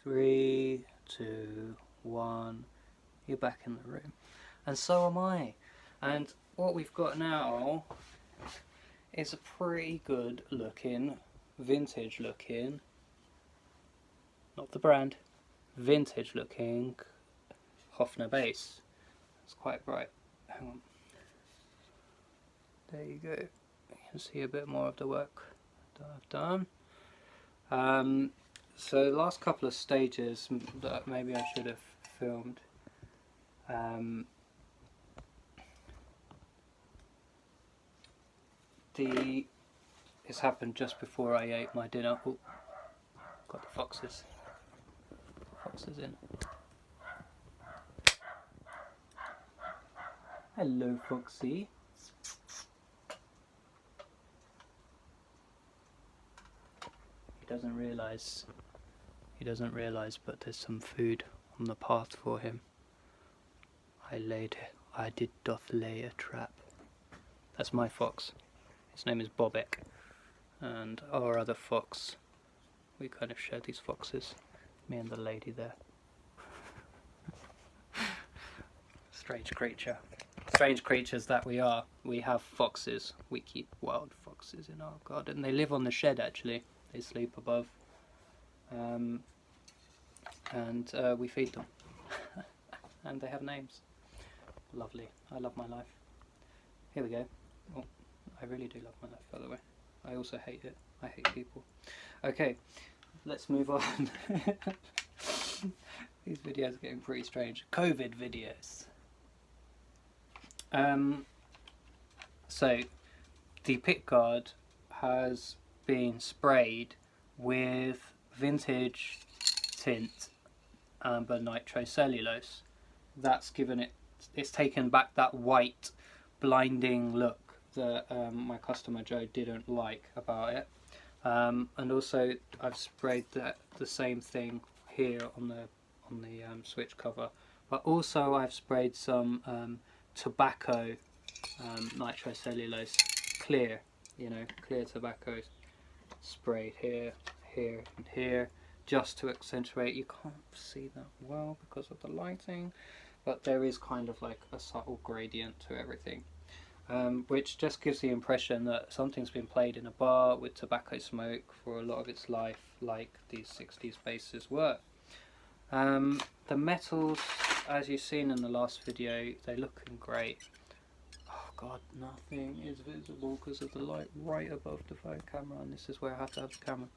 3, 2, 1, you're back in the room. And so am I. And what we've got now is a pretty good looking, vintage looking, not the brand, vintage looking Hofner bass. It's quite bright. Hang on. There you go. You can see a bit more of the work that I've done. So the last couple of stages that maybe I should have filmed. This happened just before I ate my dinner. Oh, got the foxes. Foxes in. Hello, Foxy. He doesn't realise, but there's some food on the path for him. I doth lay a trap. That's my fox. His name is Bobek, and our other fox. We kind of share these foxes, me and the lady there. Strange creature. Strange creatures that we are. We have foxes. We keep wild foxes in our garden. They live on the shed actually. They sleep above. And we feed them. And they have names. Lovely. I love my life. Here we go. Oh, I really do love my life, by the way. I also hate it. I hate people. Okay, let's move on. These videos are getting pretty strange. COVID videos. So, the pickguard has been sprayed with vintage tint amber nitrocellulose. That's given it, it's taken back that white blinding look that my customer Joe didn't like about it. And also I've sprayed the same thing here on the switch cover, but also I've sprayed some tobacco nitrocellulose, clear, clear tobacco, sprayed here, here and here, just to accentuate. You can't see that well because of the lighting, but there is kind of like a subtle gradient to everything, which just gives the impression that something's been played in a bar with tobacco smoke for a lot of its life, like these 60s basses were. The metals, as you've seen in the last video, they're looking great. Oh god, nothing is visible because of the light right above the phone camera, and this is where I have to have the camera.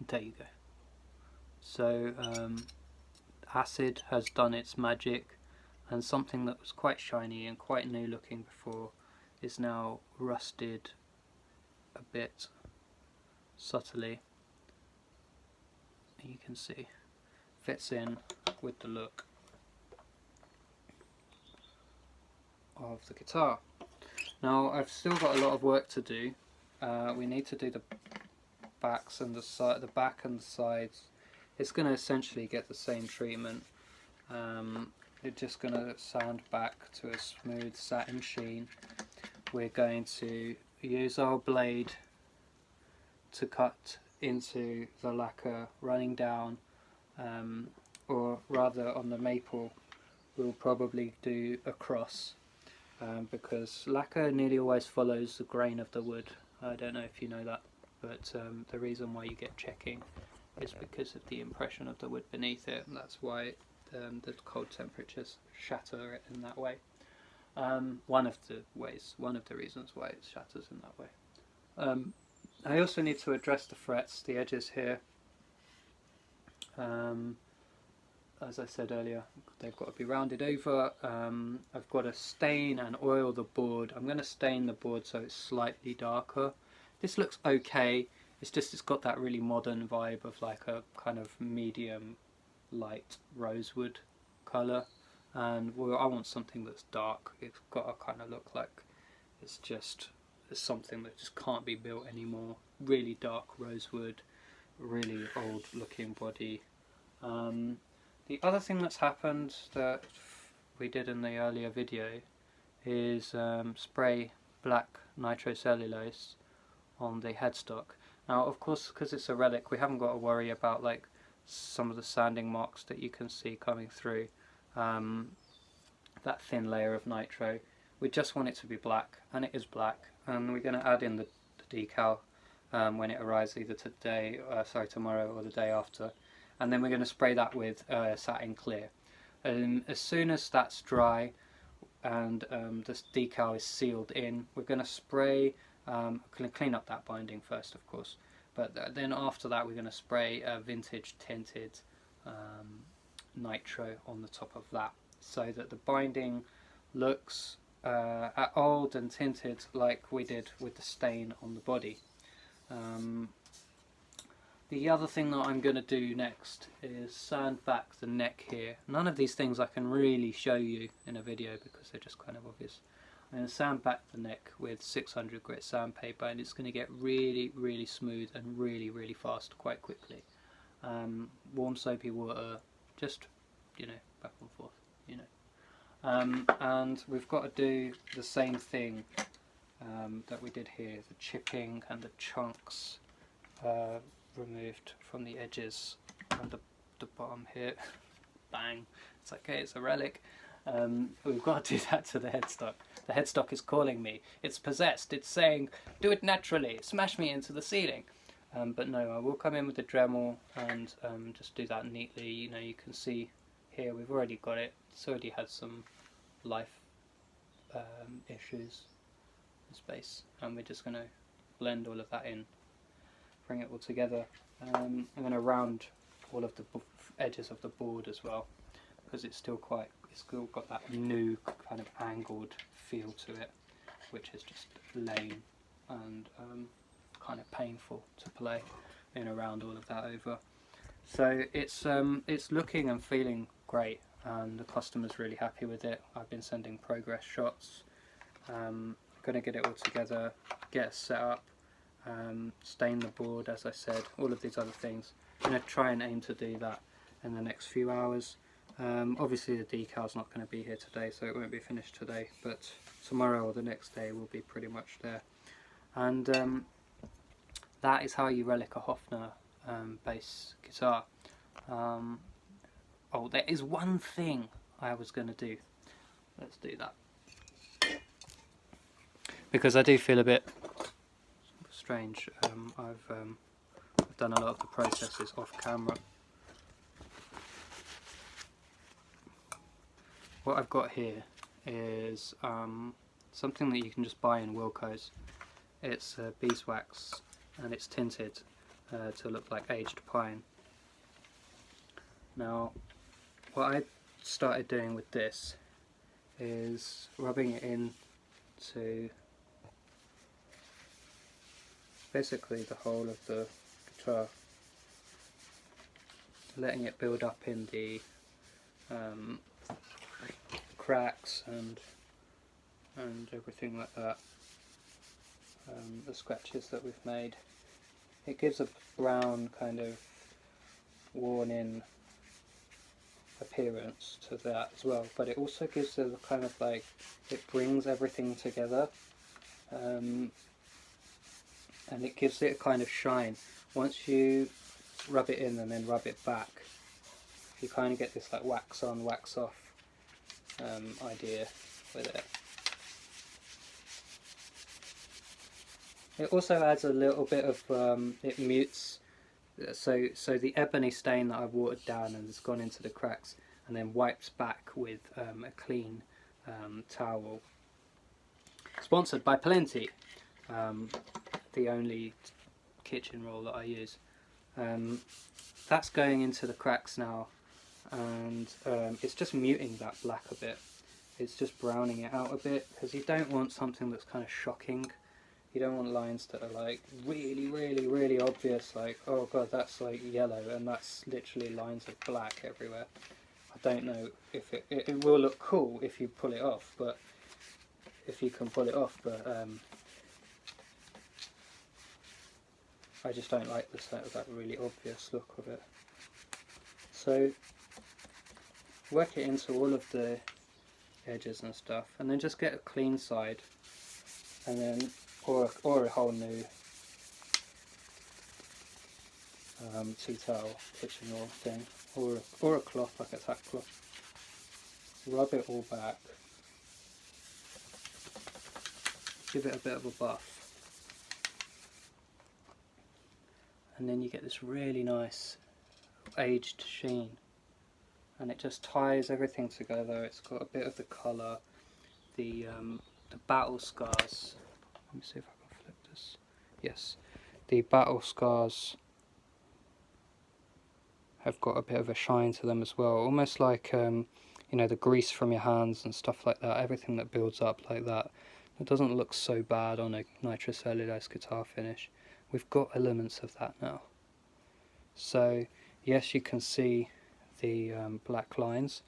There you go. So acid has done its magic, and something that was quite shiny and quite new looking before is now rusted a bit subtly. You can see fits in with the look of the guitar. Now I've still got a lot of work to do. We need to do the backs and the back and the sides. It's going to essentially get the same treatment. It's just going to sand back to a smooth satin sheen. We're going to use our blade to cut into the lacquer running down, or rather on the maple we'll probably do a cross, because lacquer nearly always follows the grain of the wood. I don't know if you know that, but the reason why you get checking is because of the impression of the wood beneath it, and that's why the cold temperatures shatter it in that way. One of the reasons why it shatters in that way. I also need to address the frets, the edges here. As I said earlier, they've got to be rounded over. I've got to stain and oil the board. I'm going to stain the board so it's slightly darker. This looks okay, it's just it's got that really modern vibe of like a kind of medium light rosewood colour, and well, I want something that's dark. It's got to kind of look like it's something that just can't be built anymore. Really dark rosewood, really old looking body. The other thing that's happened that we did in the earlier video is spray black nitrocellulose on the headstock. Now of course, because it's a Relic, we haven't got to worry about like some of the sanding marks that you can see coming through that thin layer of nitro. We just want it to be black, and it is black, and we're going to add in the decal when it arrives, either tomorrow or the day after, and then we're going to spray that with satin clear. As soon as that's dry and this decal is sealed in, we're going to spray, clean up that binding first of course, but then after that we're going to spray vintage tinted nitro on the top of that, so that the binding looks old and tinted like we did with the stain on the body. The other thing that I'm going to do next is sand back the neck here. None of these things I can really show you in a video because they're just kind of obvious. I'm going to sand back the neck with 600 grit sandpaper, and it's going to get really, really smooth and really, really fast quite quickly. Warm soapy water, just, you know, back and forth, you know. And we've got to do the same thing that we did here, the chipping and the chunks removed from the edges and the bottom here. Bang, it's okay, it's a Relic. We've got to do that to the headstock. The headstock is calling me, it's possessed, it's saying do it naturally, smash me into the ceiling. But no, I will come in with the Dremel and just do that neatly. You know, you can see here we've already got it, it's already had some life issues in space, and we're just going to blend all of that in, bring it all together. I'm going to round all of the edges of the board as well, because it's still got that new kind of angled feel to it, which is just lame and kind of painful to play in around all of that over. So it's looking and feeling great, and the customer's really happy with it. I've been sending progress shots. I'm going to get it all together, get it set up, stain the board, as I said, all of these other things. I'm going to try and aim to do that in the next few hours. Obviously the decal's not going to be here today, so it won't be finished today, but tomorrow or the next day will be pretty much there. And that is how you Relic a Hofner bass guitar. Oh, there is one thing I was going to do. Let's do that. Because I do feel a bit strange. I've done a lot of the processes off camera. What I've got here is something that you can just buy in Wilko's. It's beeswax, and it's tinted to look like aged pine. Now, what I started doing with this is rubbing it into basically the whole of the guitar, letting it build up in the cracks and everything like that, the scratches that we've made. It gives a brown kind of worn in appearance to that as well, but it also gives it a kind of like, it brings everything together, and it gives it a kind of shine. Once you rub it in and then rub it back, you kind of get this like wax on, wax off idea with it. It also adds a little bit of, it mutes, so the ebony stain that I've watered down and has gone into the cracks, and then wipes back with a clean towel. Sponsored by Plenty, the only kitchen roll that I use. That's going into the cracks now, and it's just muting that black a bit. It's just browning it out a bit, because you don't want something that's kind of shocking. You don't want lines that are like really, really, really obvious, like, oh god, that's like yellow, and that's literally lines of black everywhere. I don't know if it will look cool if you pull it off, but if you can pull it off, but I just don't like the sort of that really obvious look of it. So work it into all of the edges and stuff, and then just get a clean side, and then or a whole new tea towel, kitchen roll thing, or a cloth like a tack cloth. Rub it all back. Give it a bit of a buff. And then you get this really nice aged sheen. And it just ties everything together. It's got a bit of the colour, the battle scars. Let me see if I can flip this. Yes, the battle scars have got a bit of a shine to them as well, almost like you know, the grease from your hands and stuff like that. Everything that builds up like that. It doesn't look so bad on a nitrocellulose guitar finish. We've got elements of that now. So yes, you can see the black lines,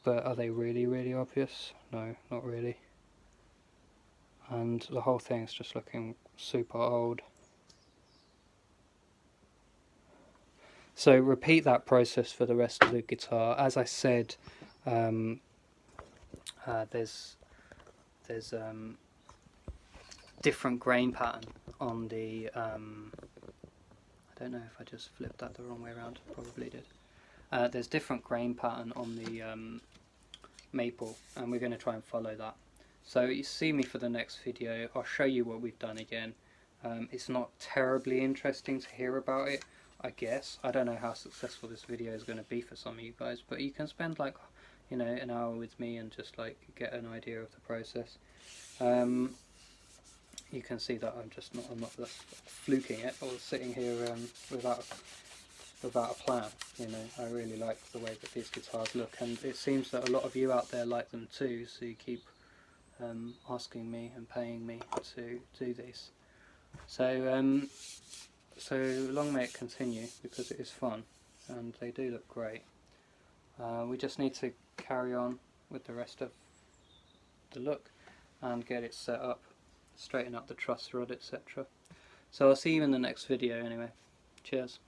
but are they really, really obvious? No, not really. And the whole thing's just looking super old. So repeat that process for the rest of the guitar. As I said, there's different grain pattern on the I don't know if I just flipped that the wrong way around, probably did. There's different grain pattern on the maple, and we're going to try and follow that. So you see me for the next video. I'll show you what we've done again. It's not terribly interesting to hear about it, I guess. I don't know how successful this video is going to be for some of you guys, but you can spend like, you know, an hour with me and just like get an idea of the process. You can see that I'm just not just fluking it or sitting here without a plan. You know, I really like the way that these guitars look, and it seems that a lot of you out there like them too, so you keep asking me and paying me to do these. So so long may it continue, because it is fun and they do look great. We just need to carry on with the rest of the look and get it set up, straighten up the truss rod, etc. So I'll see you in the next video anyway. Cheers.